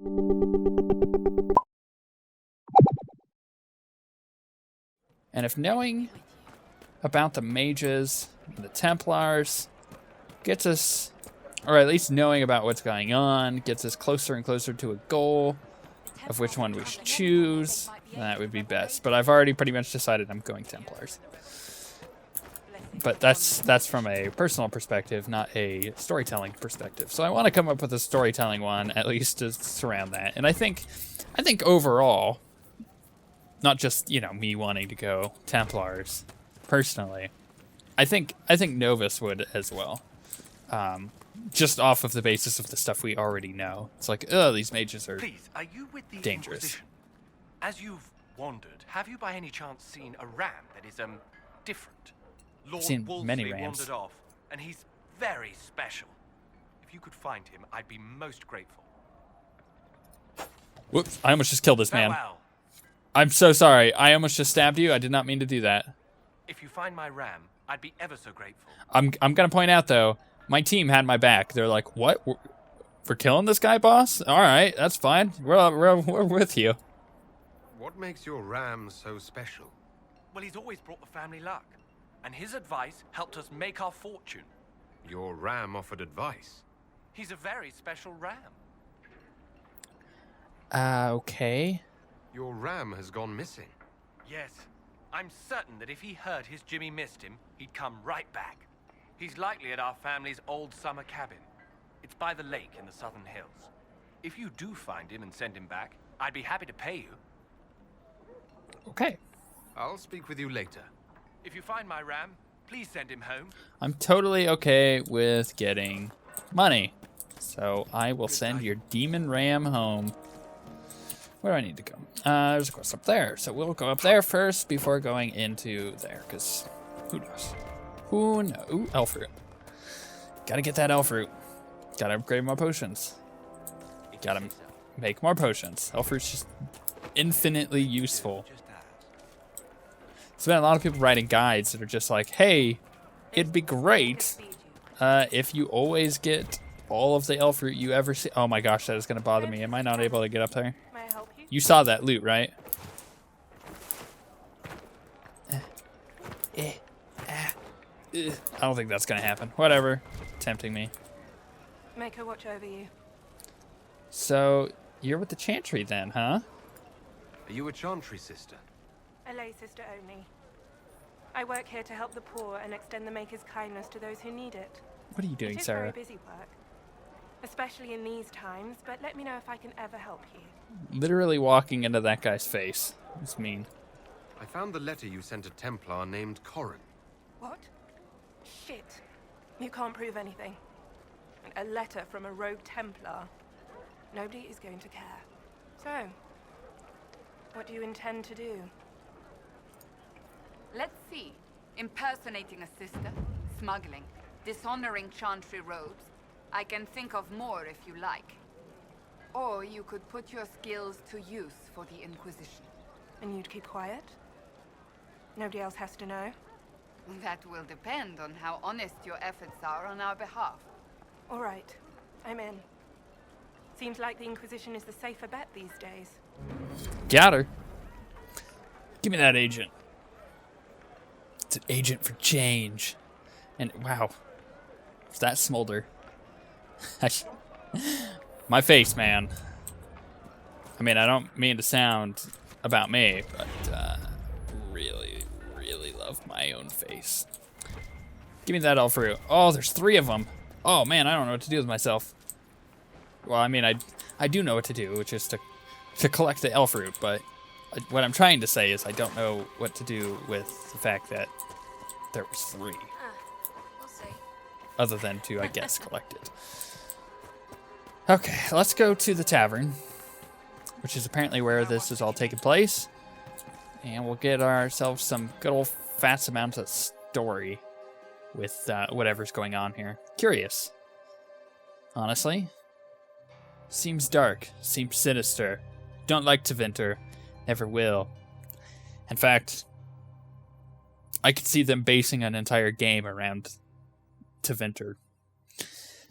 And if knowing about the mages and the Templars gets us, or at least knowing about what's going on, gets us closer and closer to a goal of which one we should choose, that would be best. But I've already pretty much decided I'm going Templars. But that's from a personal perspective, not a storytelling perspective. So I want to come up with a storytelling one, at least to surround that. And I think overall, not just, you know, me wanting to go Templars personally, I think Novus would as well. Just off of the basis of the stuff we already know. It's like, oh, these mages are dangerous. Inquisition? As you've wandered, have you by any chance seen a ram that is different? Lord Seen Wolseley many rams. wandered off, and he's very special. If you could find him, I'd be most grateful. Whoops, I almost just killed this man. Farewell. I'm so sorry. I almost just stabbed you. I did not mean to do that. If you find my ram, I'd be ever so grateful. I'm going to point out, though, my team had my back. They're like, what? For killing this guy, boss? All right, that's fine. We're with you. What makes your ram so special? Well, he's always brought the family luck, and his advice helped us make our fortune. Your ram offered advice. He's a very special ram. Okay. Your ram has gone missing. Yes, I'm certain that if he heard his Jimmy missed him, he'd come right back. He's likely at our family's old summer cabin. It's by the lake in the southern hills. If you do find him and send him back, I'd be happy to pay you. Okay. I'll speak with you later. If you find my ram, please send him home. I'm totally okay with getting money. So I will send your demon ram home. Where do I need to go? There's a quest up there. So we'll go up there first before going into there, because who knows? Who knows? Ooh, elf root. Gotta get that elf root. Gotta upgrade more potions. Gotta make more potions. Elf root's just infinitely useful. There's been a lot of people writing guides that are just like, hey, it'd be great if you always get all of the elf root you ever see. Oh my gosh, that is going to bother me. Am I not able to get up there? You saw that loot, right? I don't think that's going to happen. Whatever. Tempting me. Make her watch over you. So, you're with the Chantry then, huh? Are you a Chantry sister? A lay sister only. I work here to help the poor and extend the Maker's kindness to those who need it. What are you doing, It is Sarah? very busy work, especially in these times, but let me know if I can ever help you. Literally walking into that guy's face. It's mean. I found the letter you sent a Templar named Corrin. What? Shit. You can't prove anything. A letter from a rogue Templar. Nobody is going to care. So, what do you intend to do? Let's see. Impersonating a sister, smuggling, dishonoring Chantry robes. I can think of more if you like. Or you could put your skills to use for the Inquisition. And you'd keep quiet? Nobody else has to know? That will depend on how honest your efforts are on our behalf. All right. I'm in. Seems like the Inquisition is the safer bet these days. Got her. Give me that agent. It's an agent for change. And wow. Is that smolder? My face, man. I mean, I don't mean to sound about me, but really, really love my own face. Give me that elf root. Oh, there's 3 of them. Oh man, I don't know what to do with myself. Well, I mean, I do know what to do, which is to collect the elf root, but what I'm trying to say is I don't know what to do with the fact that there was 3. We'll see. Other than to, I guess, collect it. Okay, let's go to the tavern, which is apparently where this is all taking place. And we'll get ourselves some good old fast amounts of story with whatever's going on here. Curious. Honestly. Seems dark. Seems sinister. Don't like Tevinter. Never will. In fact, I could see them basing an entire game around Tevinter.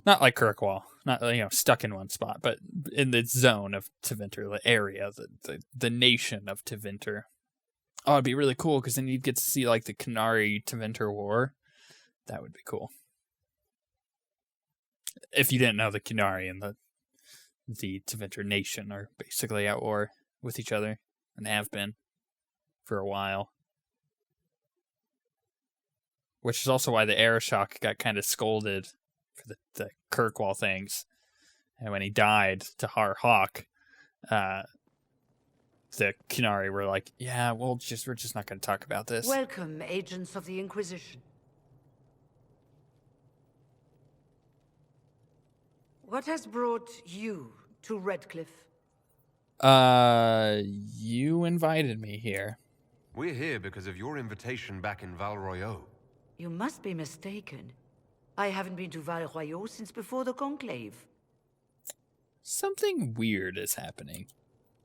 Not like Kirkwall. not stuck in one spot, but in the zone of Tevinter, the area, the nation of Tevinter. Oh, it'd be really cool because then you'd get to see like the Qunari Tevinter War. That would be cool. If you didn't know, the Qunari and the Tevinter nation are basically at war with each other and have been for a while. Which is also why the Arashok got kind of scolded for the Kirkwall things. And when he died to Har Hawk, the Qunari were like, yeah, we're just not going to talk about this. Welcome, agents of the Inquisition. What has brought you to Redcliffe? You invited me here. We're here because of your invitation back in Val Royeaux. You must be mistaken. I haven't been to Val Royeaux since before the Conclave. Something weird is happening.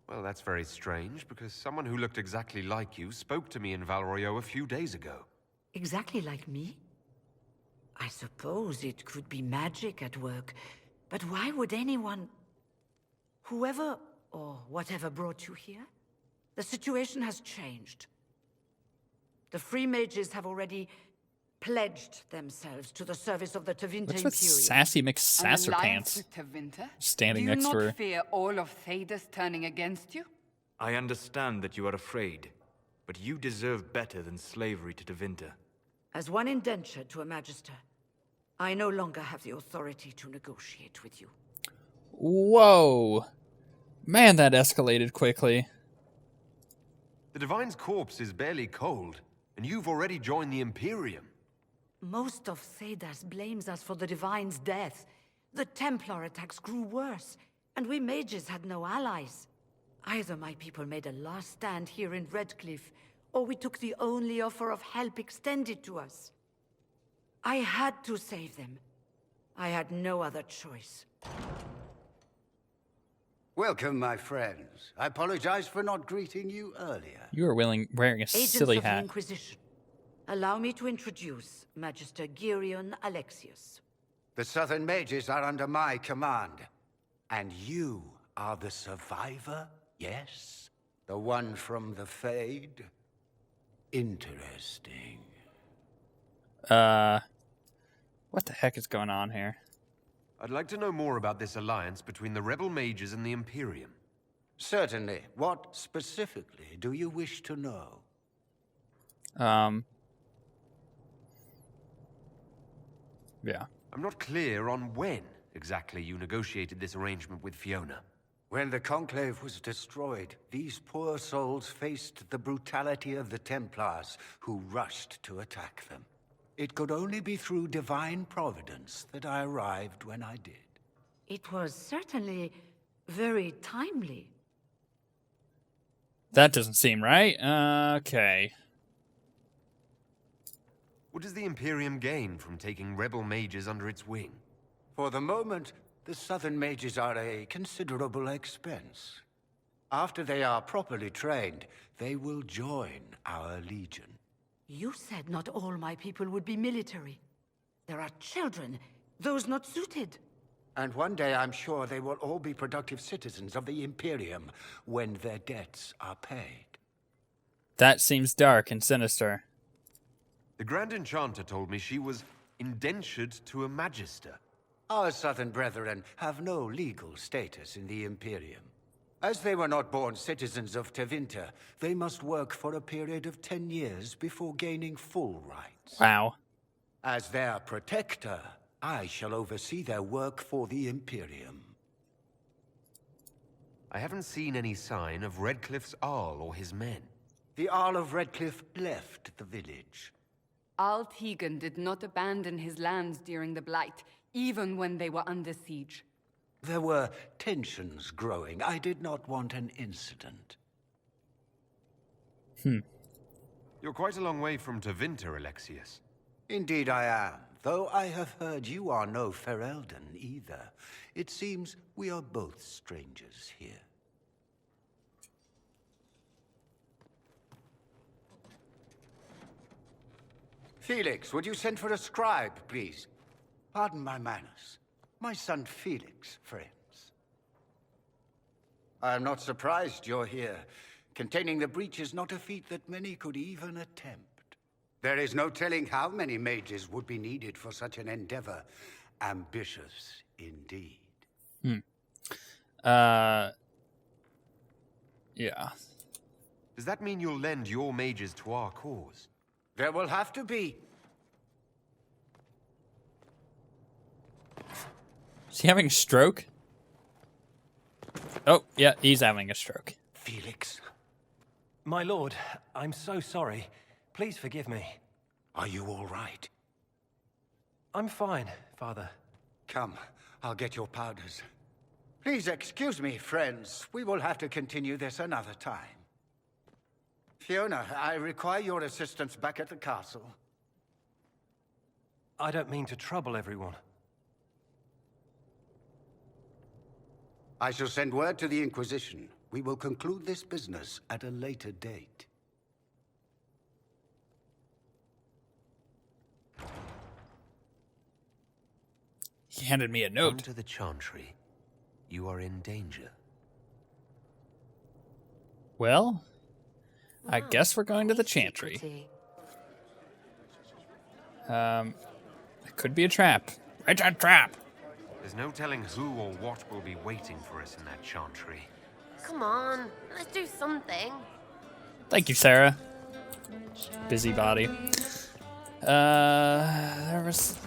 Well, that's very strange, because someone who looked exactly like you spoke to me in Val Royeaux a few days ago. Exactly like me? I suppose it could be magic at work, but why would anyone... Whoever or whatever brought you here? The situation has changed. The Free Mages have already pledged themselves to the service of the Tevinter What's Imperium. with Sassy An McSasser alliance Pants with Tevinter? standing Do you next not to her? fear all of Thedas turning against you? I understand that you are afraid, but you deserve better than slavery to Tevinter. As one indentured to a Magister, I no longer have the authority to negotiate with you. Whoa. Man, that escalated quickly. The Divine's corpse is barely cold, and you've already joined the Imperium. Most of Thedas blames us for the Divine's death. The Templar attacks grew worse, and we mages had no allies. Either my people made a last stand here in Redcliffe, or we took the only offer of help extended to us. I had to save them. I had no other choice. Welcome, my friends. I apologize for not greeting you earlier. You were wearing a Agents silly of the hat. Inquisition, allow me to introduce Magister Girion Alexius. The Southern Mages are under my command. And you are the survivor, yes? The one from the Fade? Interesting. What the heck is going on here? I'd like to know more about this alliance between the rebel mages and the Imperium. Certainly. What specifically do you wish to know? Yeah. I'm not clear on when exactly you negotiated this arrangement with Fiona. When the Conclave was destroyed, these poor souls faced the brutality of the Templars, who rushed to attack them. It could only be through divine providence that I arrived when I did. It was certainly very timely. That doesn't seem right. Okay. What does the Imperium gain from taking rebel mages under its wing? For the moment, the Southern Mages are a considerable expense. After they are properly trained, they will join our Legion. You said not all my people would be military. There are children, those not suited. And one day I'm sure they will all be productive citizens of the Imperium when their debts are paid. That seems dark and sinister. The Grand Enchanter told me she was indentured to a Magister. Our Southern brethren have no legal status in the Imperium. As they were not born citizens of Tevinter, they must work for a period of 10 years before gaining full rights. Wow. As their protector, I shall oversee their work for the Imperium. I haven't seen any sign of Redcliffe's Arl or his men. The Arl of Redcliffe left the village. Al Tegan did not abandon his lands during the Blight, even when they were under siege. There were tensions growing. I did not want an incident. You're quite a long way from Tevinter, Alexius. Indeed I am, though I have heard you are no Ferelden either. It seems we are both strangers here. Felix, would you send for a scribe, please? Pardon my manners. My son Felix, friends. I am not surprised you're here. Containing the breach is not a feat that many could even attempt. There is no telling how many mages would be needed for such an endeavor. Ambitious indeed. Yeah. Does that mean you'll lend your mages to our cause? There will have to be. Is he having a stroke? Oh, yeah, he's having a stroke. Felix, My lord, I'm so sorry. Please forgive me. are you all right? I'm fine, Father. Come, I'll get your powders. Please excuse me, friends. We will have to continue this another time. Fiona, I require your assistance back at the castle. I don't mean to trouble everyone. I shall send word to the Inquisition. We will conclude this business at a later date. He handed me a Come note. to the Chantry. You are in danger. Well, I guess we're going to the Chantry. It could be a trap. It's a trap. There's no telling who or what will be waiting for us in that Chantry. Come on, let's do something. Thank you, Sarah. Busybody. There was...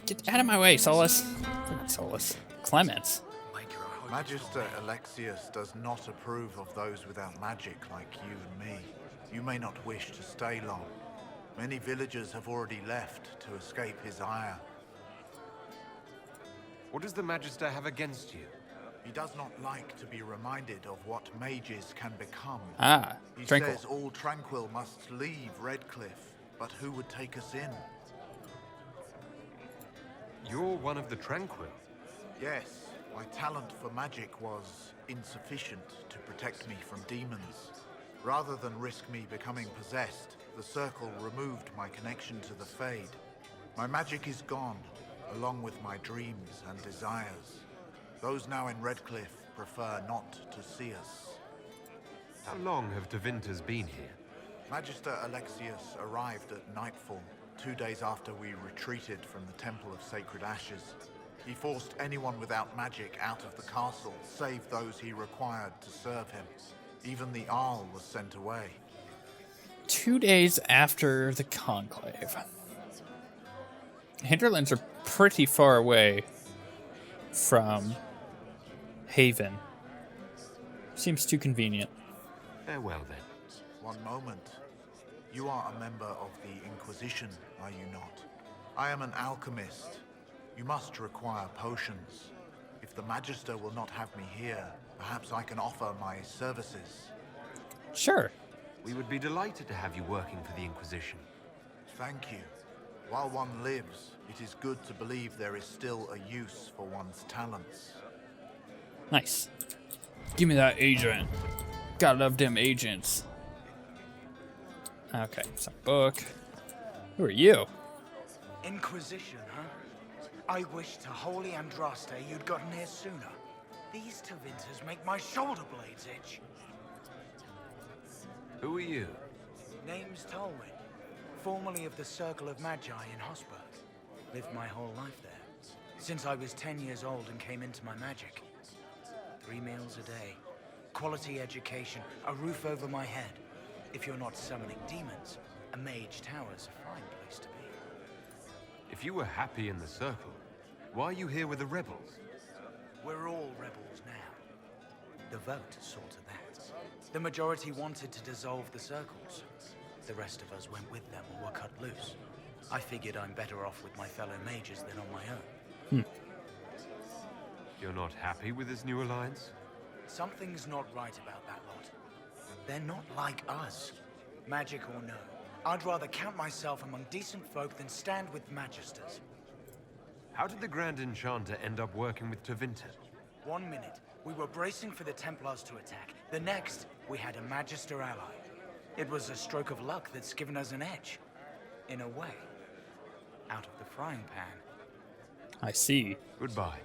Get out of my way, Solus. Freaking Solus. Clemens. Magister Alexius does not approve of those without magic like you and me. You may not wish to stay long. Many villagers have already left to escape his ire. What does the Magister have against you? He does not like to be reminded of what mages can become. Ah, He Tranquil. says all Tranquil must leave Redcliffe, but who would take us in? You're one of the Tranquil. Yes, my talent for magic was insufficient to protect me from demons. Rather than risk me becoming possessed, the Circle removed my connection to the Fade. My magic is gone, along with my dreams and desires. Those now in Redcliffe prefer not to see us. How long have Devinters been here? Magister Alexius arrived at nightfall, 2 days after we retreated from the Temple of Sacred Ashes. He forced anyone without magic out of the castle, save those he required to serve him. Even the Arl was sent away. 2 days after the Conclave. Hinterlands are pretty far away from Haven. Seems too convenient. Farewell, then. One moment. You are a member of the Inquisition, are you not? I am an alchemist. You must require potions. If the Magister will not have me here, perhaps I can offer my services. Sure. We would be delighted to have you working for the Inquisition. Thank you. While one lives, it is good to believe there is still a use for one's talents. Nice. Give me that agent. Gotta love them agents. Okay, some book. Who are you? Inquisition, huh? I wish to Holy Andraste you'd gotten here sooner. These Tevinters make my shoulder blades itch. Who are you? Name's Tolwyn, formerly of the Circle of Magi in Hosberg. Lived my whole life there, since I was 10 years old and came into my magic. 3 meals a day, quality education, a roof over my head. If you're not summoning demons, a mage tower's a fine place to be. If you were happy in the Circle, why are you here with the rebels? We're all rebels now. The vote saw to that. The majority wanted to dissolve the circles. The rest of us went with them or were cut loose. I figured I'm better off with my fellow mages than on my own. You're not happy with this new alliance? Something's not right about that lot. They're not like us. Magic or no, I'd rather count myself among decent folk than stand with magisters. How did the Grand Enchanter end up working with Tevinter? 1 minute, we were bracing for the Templars to attack. The next, we had a Magister ally. It was a stroke of luck that's given us an edge. In a way. Out of the frying pan. I see. Goodbye.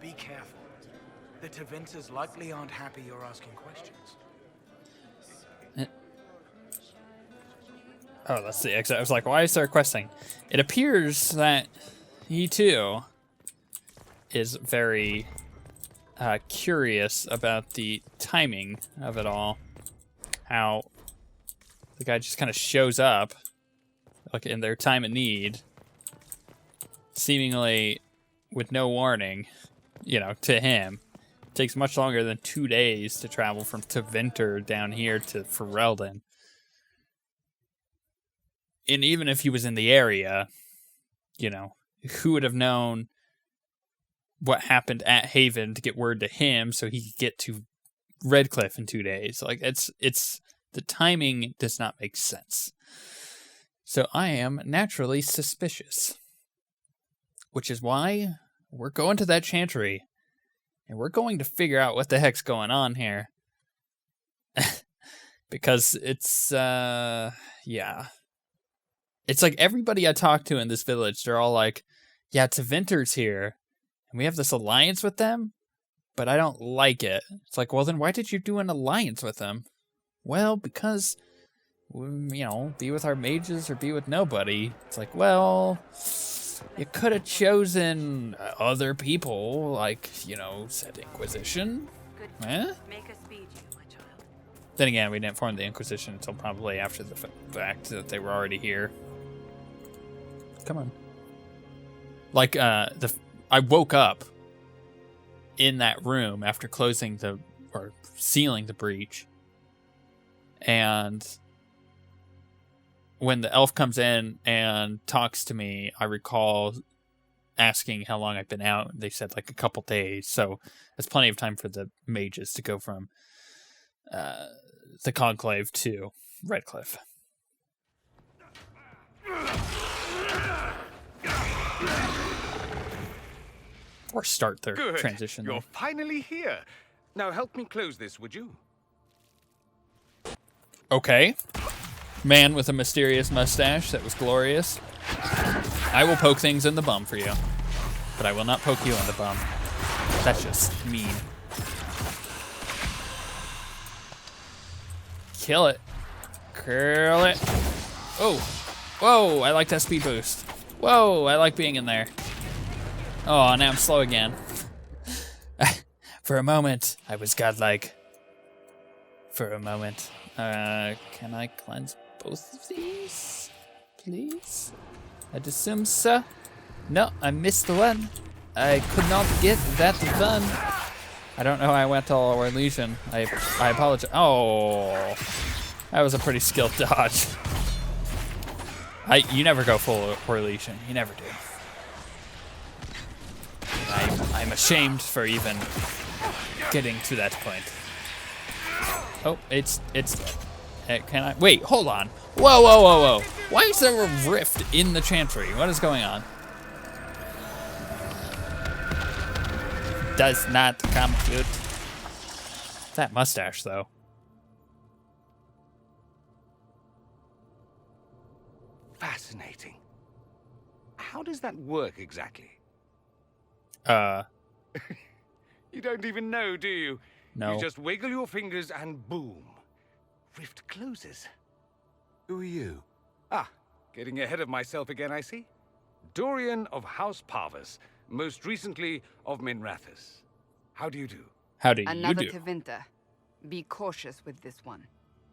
Be careful. The Tevinters likely aren't happy you're asking questions. Oh, that's the exit. I was like, why is there questing? It appears that he too is very curious about the timing of it all. How the guy just kind of shows up, like in their time of need, seemingly with no warning, you know, to him. It takes much longer than 2 days to travel from Tevinter down here to Ferelden. And even if he was in the area, you know, who would have known what happened at Haven to get word to him so he could get to Redcliffe in 2 days? Like, it's the timing does not make sense. So I am naturally suspicious. Which is why we're going to that chantry. And we're going to figure out what the heck's going on here. Because it's, yeah. It's like everybody I talk to in this village, they're all like, yeah, Tevinter's here, and we have this alliance with them, but I don't like it. It's like, well, then why did you do an alliance with them? Well, because, you know, be with our mages or be with nobody. It's like, well, you could have chosen other people, like, you know, said Inquisition. Eh? Make us feed you, my child. Then again, we didn't form the Inquisition until probably after the fact that they were already here. Come on. Like, I woke up in that room after closing or sealing the breach. And when the elf comes in and talks to me, I recall asking how long I've been out. They said like a couple days. So that's plenty of time for the mages to go from the Conclave to Redcliffe. Or start their transition. You're finally here. Now help me close this, would you? Okay. Man with a mysterious mustache that was glorious. I will poke things in the bum for you. But I will not poke you in the bum. That's just mean. Kill it. Curl it. Oh. Whoa, I like that speed boost. Whoa, I like being in there. Oh, now I'm slow again. For a moment, I was godlike. For a moment. Can I cleanse both of these? Please? I'd assume so. No, I missed the one. I could not get that one. I don't know how I went to all our Legion. I apologize. Oh, that was a pretty skilled dodge. You never go full Legion. You never do. I'm ashamed for even getting to that point. Oh, it's can I wait? Hold on. Whoa! Why is there a rift in the chantry? What is going on? Does not compute. That mustache, though. Fascinating. How does that work exactly? You don't even know, do you? No. You just wiggle your fingers and boom. Rift closes. Who are you? Ah, getting ahead of myself again, I see. Dorian of House Parvus, most recently of Minrathous. How do you do? How do you Another do? Tevinter. Be cautious with this one.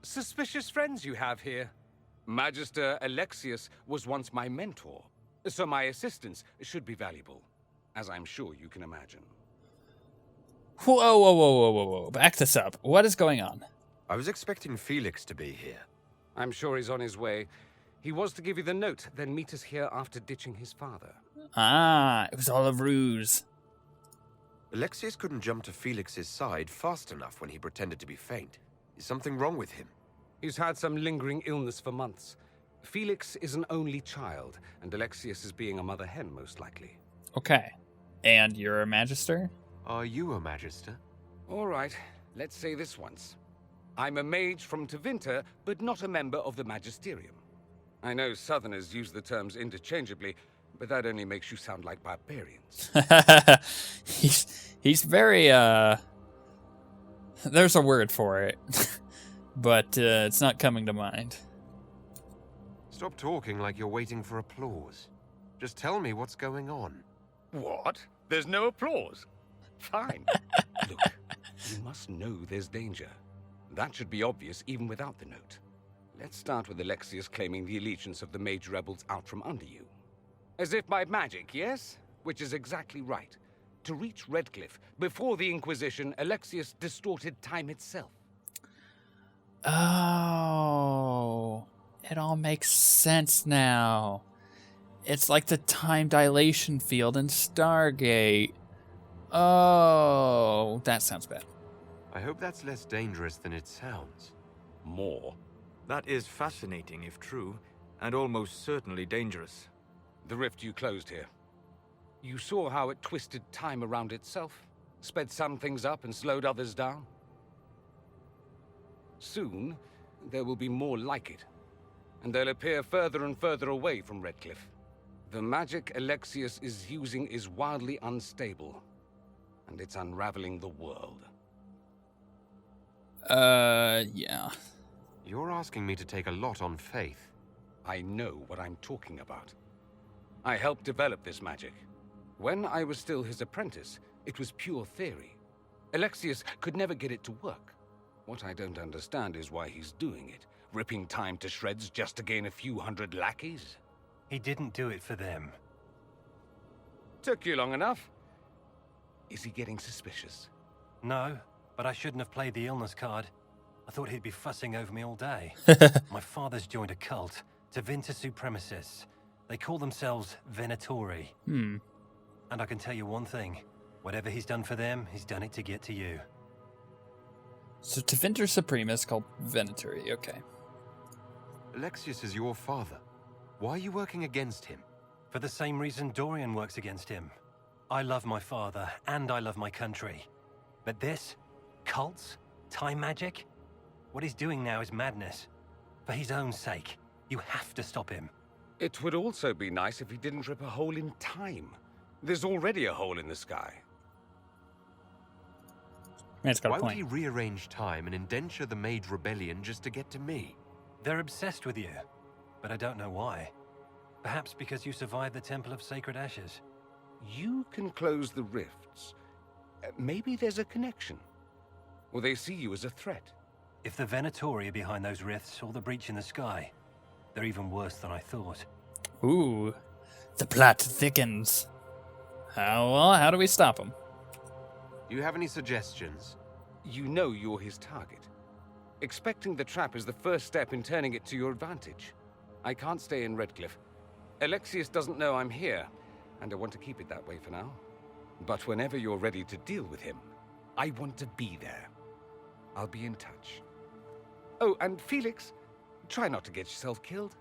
Suspicious friends you have here. Magister Alexius was once my mentor, so my assistance should be valuable, as I'm sure you can imagine. Whoa. Back this up. What is going on? I was expecting Felix to be here. I'm sure he's on his way. He was to give you the note, then meet us here after ditching his father. Ah, it was all a ruse. Alexius couldn't jump to Felix's side fast enough when he pretended to be faint. Is something wrong with him? He's had some lingering illness for months. Felix is an only child, and Alexius is being a mother hen, most likely. Okay. And you're a magister? Are you a magister? All right, let's say this once. I'm a mage from Tevinter, but not a member of the Magisterium. I know Southerners use the terms interchangeably, but that only makes you sound like barbarians. He's very, there's a word for it, but it's not coming to mind. Stop talking like you're waiting for applause. Just tell me what's going on. What? There's no applause? Fine. Look, you must know there's danger. That should be obvious even without the note. Let's start with Alexius claiming the allegiance of the mage rebels out from under you. As if by magic, yes? Which is exactly right. To reach Redcliffe, before the Inquisition, Alexius distorted time itself. Oh, it all makes sense now. It's like the time dilation field in Stargate. Oh, that sounds bad. I hope that's less dangerous than it sounds. More? That is fascinating if true, and almost certainly dangerous. The rift you closed here. You saw how it twisted time around itself, sped some things up and slowed others down. Soon, there will be more like it, and they'll appear further and further away from Redcliffe. The magic Alexius is using is wildly unstable, and it's unraveling the world. Yeah. You're asking me to take a lot on faith. I know what I'm talking about. I helped develop this magic. When I was still his apprentice, it was pure theory. Alexius could never get it to work. What I don't understand is why he's doing it, ripping time to shreds just to gain a few hundred lackeys. He didn't do it for them. Took you long enough. Is he getting suspicious? No, but I shouldn't have played the illness card. I thought he'd be fussing over me all day. My father's joined a cult, Tevinter Supremacists. They call themselves Venatori. And I can tell you one thing. Whatever he's done for them, he's done it to get to you. So Tevinter Supremus called Venatori, okay. Alexius is your father. Why are you working against him? For the same reason Dorian works against him. I love my father, and I love my country. But this? Cults? Time magic? What he's doing now is madness. For his own sake, you have to stop him. It would also be nice if he didn't rip a hole in time. There's already a hole in the sky. Man's got a Why would point. he rearrange time and indenture the Mage Rebellion just to get to me? They're obsessed with you, but I don't know why. Perhaps because you survived the Temple of Sacred Ashes. You can close the rifts. Maybe there's a connection. Or they see you as a threat. If the Venatori are behind those rifts or the breach in the sky, they're even worse than I thought. Ooh, the plot thickens. How do we stop him? Do you have any suggestions? You know you're his target. Expecting the trap is the first step in turning it to your advantage. I can't stay in Redcliffe. Alexius doesn't know I'm here, and I want to keep it that way for now. But whenever you're ready to deal with him, I want to be there. I'll be in touch. Oh, and Felix, try not to get yourself killed.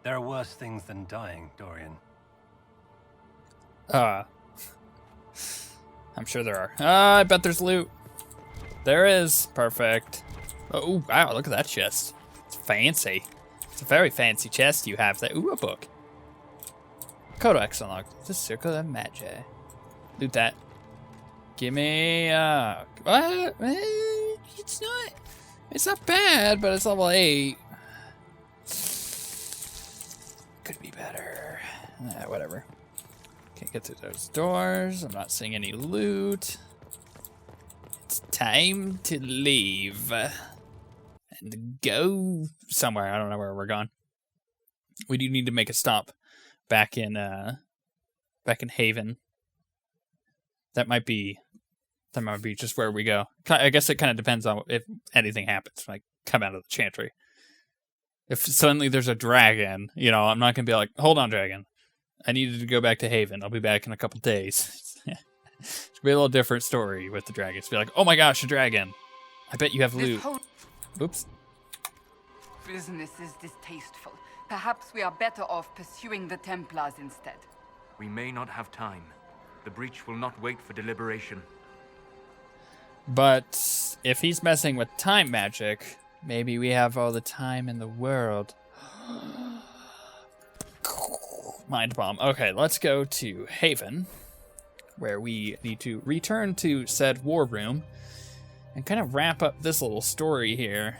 There are worse things than dying, Dorian. I'm sure there are. I bet there's loot. There is. Perfect. Oh, wow, look at that chest. It's fancy. It's a very fancy chest you have there. Ooh, a book. Codex unlocked. The Circle of Magi. Loot that. Give me, what? It's not bad, but it's level 8. Could be better. Whatever. Can't get through those doors. I'm not seeing any loot. It's time to leave. And go somewhere. I don't know where we're going. We do need to make a stop back in Haven. That might be just where we go. I guess it kind of depends on if anything happens when I come out of the chantry. If suddenly there's a dragon, I'm not going to be like, hold on, dragon. I needed to go back to Haven. I'll be back in a couple days. It's going to be a little different story with the dragons. Be like, oh my gosh, a dragon. I bet you have loot. Oops. Business is distasteful. Perhaps we are better off pursuing the Templars instead. We may not have time. The breach will not wait for deliberation. But if he's messing with time magic, maybe we have all the time in the world. Mind bomb. Okay, let's go to Haven, where we need to return to said war room and kind of wrap up this little story here.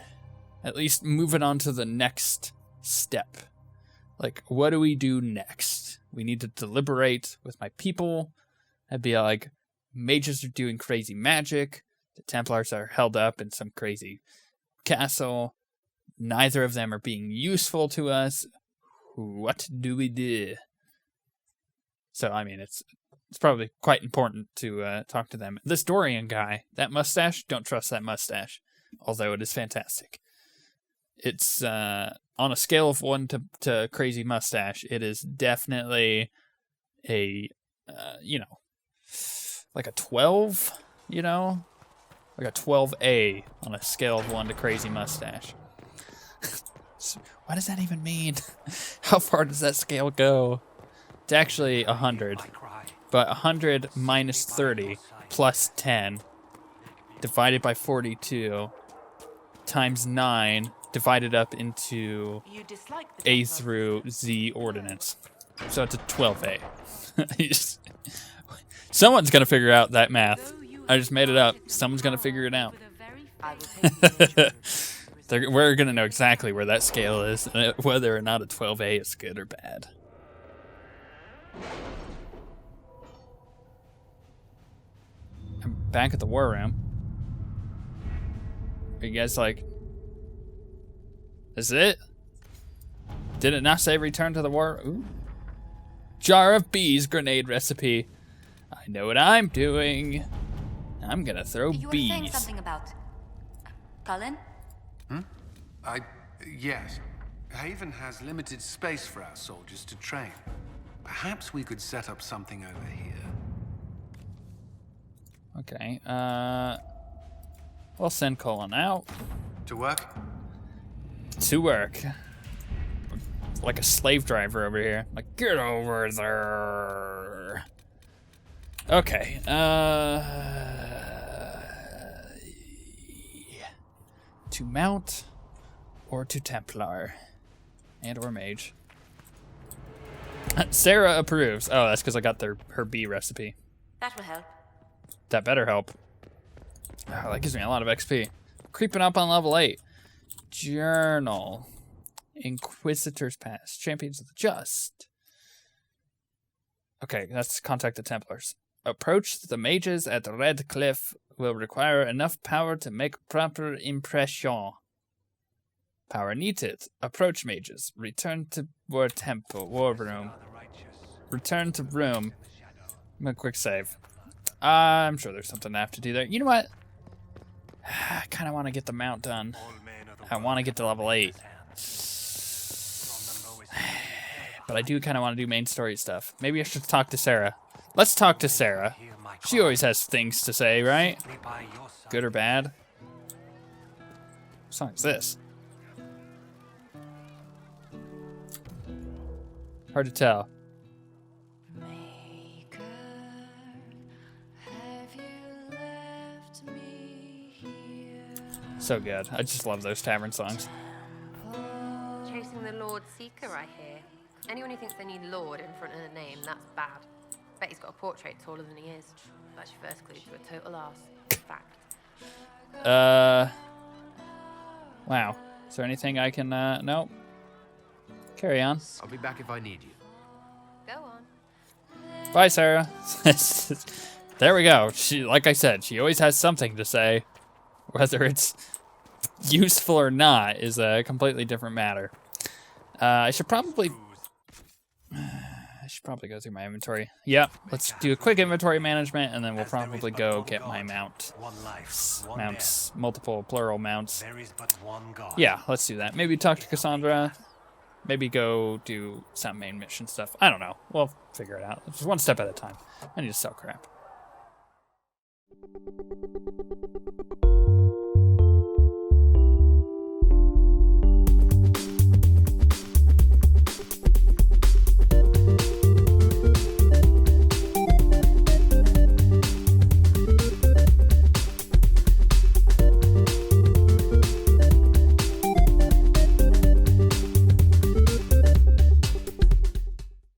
At least move it on to the next step. Like, what do we do next? We need to deliberate with my people. I'd be like, mages are doing crazy magic. The Templars are held up in some crazy castle. Neither of them are being useful to us. What do we do? So, I mean, it's probably quite important to talk to them. This Dorian guy, that mustache, don't trust that mustache. Although it is fantastic. It's, on a scale of 1 to crazy mustache, it is definitely a, like a 12, Like a 12A on a scale of 1 to crazy mustache. What does that even mean? How far does that scale go? It's actually 100. But 100 minus 30 plus 10 divided by 42 times 9 divided up into A through Z ordinance. So it's a 12A. Someone's going to figure out that math. I just made it up. Someone's going to figure it out. We're going to know exactly where that scale is, whether or not a 12A is good or bad. I'm back at the war room. Are you guys like, is it? Did it not say return to the war? Ooh. Jar of bees grenade recipe. I know what I'm doing. I'm gonna throw bees. You were saying something about Cullen? Yes. Haven has limited space for our soldiers to train. Perhaps we could set up something over here. Okay, we'll send Cullen out. To work? To work. Like a slave driver over here. Like, get over there. Okay, to mount or to Templar and or mage. Sarah approves. Oh, that's because I got her bee recipe. That will help. That better help. Oh, that gives me a lot of XP. Creeping up on level 8. Journal. Inquisitor's Pass. Champions of the Just. Okay, let's contact the Templars. Approach the mages at Red Cliff will require enough power to make proper impression. Power needed. Approach mages. Return to war room. Return to room. I'm gonna quick save. I'm sure there's something I have to do there. You know what? I kind of want to get the mount done. I want to get to level 8. But I do kind of want to do main story stuff. Maybe I should talk to Sarah. Let's talk to Sarah. She always has things to say, right? Good or bad? What song is this? Hard to tell. So good. I just love those tavern songs. Chasing the Lord Seeker, I hear. Anyone who thinks they need Lord in front of the name, that's bad. Bet he's got a portrait taller than he is. That's your first clue to a total arse. Fact. Wow. Is there anything I can, nope. Carry on. I'll be back if I need you. Go on. Bye, Sarah. There we go. She, like I said, she always has something to say. Whether it's useful or not is a completely different matter. I should probably go through my inventory. Yep, let's do a quick inventory management, and then we'll probably go get my mount. Mounts, multiple plural mounts. Yeah, let's do that. Maybe talk to Cassandra. Maybe go do some main mission stuff. I don't know. We'll figure it out. Just one step at a time. I need to sell crap.